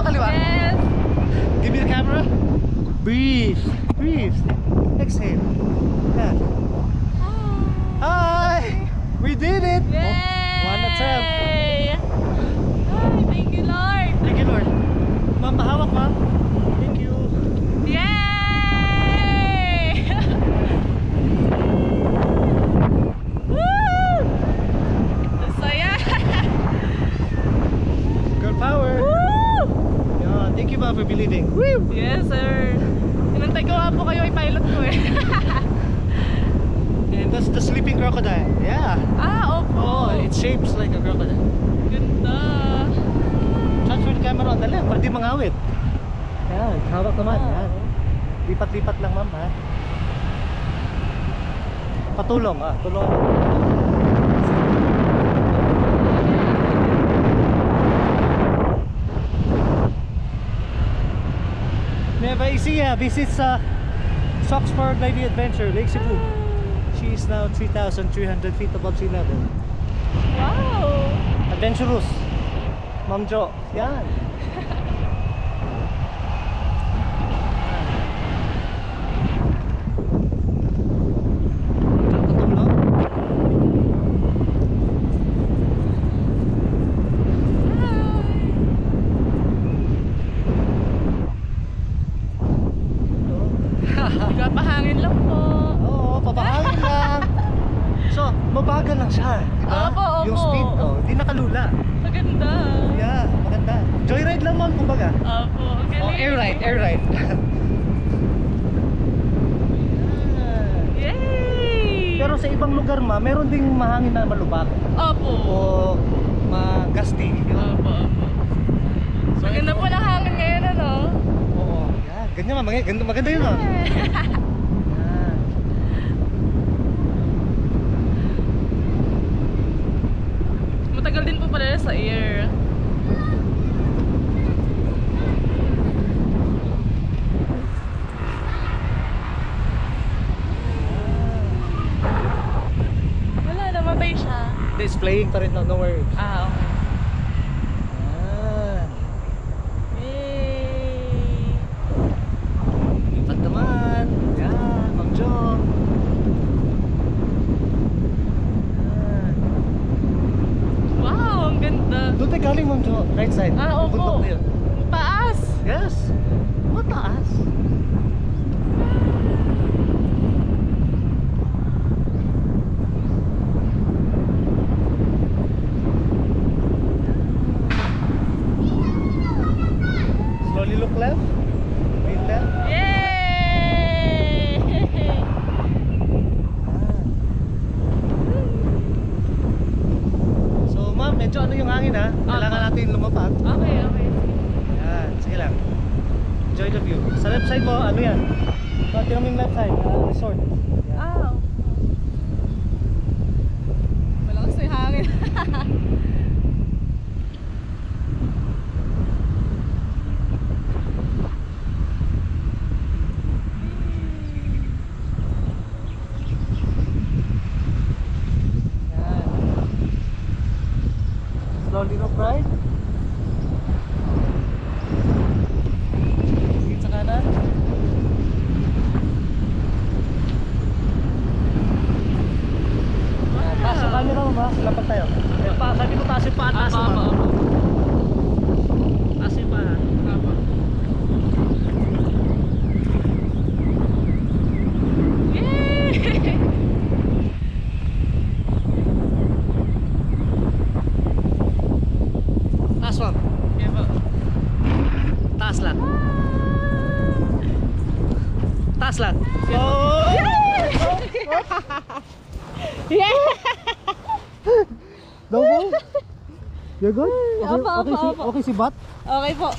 kaliwa. Yes. Give me the camera. Breathe. Breathe. Exhale. Yeah. Hi! We did it! Yay! One attempt. Ay, thank you, Lord. Thank you, Lord. Ma'am, pahawak, ma'am. Thank you. Yay! Woo! Saya. Girl power. Woo! Yeah, thank you, ma'am, for believing. Woo! Yes, sir. Inantay ko nga po kayo i-pilot ko eh. And that's the sleeping crocodile. Yeah. Ah, opo. Oh, it shapes like a crocodile. Ganda. Transfer the camera on the left para di mangawit. Yan, hawak naman. Yan. Lipat-lipat lang, ma'am, ha? Patulong, tulong. Nueva Ecija visits Soxford Lady Adventure, Lake Cebu. She is now 3,300 feet above sea level. Wow. Adventurous. Ma'am Jo. Yan. Patulong. Pahangin lang po. Oo, papahangin lang. So, mabagal lang siya, di ba? Opo, opo. Yung speed, hindi nakalula. Maganda. Yeah, maganda. Joyride lang, ma'am, kumbaga. Opo, ang galing. Air ride. Yay! Pero sa ibang lugar, ma, meron ding mahangin na malubak. Opo. O magasti. Opo. So, Maganda ito- po ng hangin ngayon, ano? Oo. Yan, ganyan, ma. Maganda yun, ah. Yan. Matagal din po pala sa air. Wala, namatay siya. It's playing pa rin, no worries. Ah, okay. Yan. Yay! Lipat naman. Yan, Ma'am Jo. Yan. Wow, ang ganda. Doon tayo galing, Ma'am Jo. Right side. Ah, opo. Bundok na yun. Taas! Yes. Mataas. Slowly look left. Wait left. Yay! So, ma'am, medyo ano yung hangin, ha? Kailangan natin lumapag. Okay, okay. Yan, sige lang. Enjoy the view. Sa left side mo, ano yan? So, tingnan mo yung left side, resort. Yan. Ah. Malakas na yung hangin. Yan. Slowly look right. Higit sa kanan. Yan, taas yung camera mo, ma. Lapat tayo. Yan pa, sabi ko taas yung paa, taas mo, ma. Taas yung paa. Yay! Taas, ma'am. Okay po. Taas lang. Taas lang. Oh! Yeah! Double? You're good? Opo, Okay, opo, opo. okay si Bat? Okay po.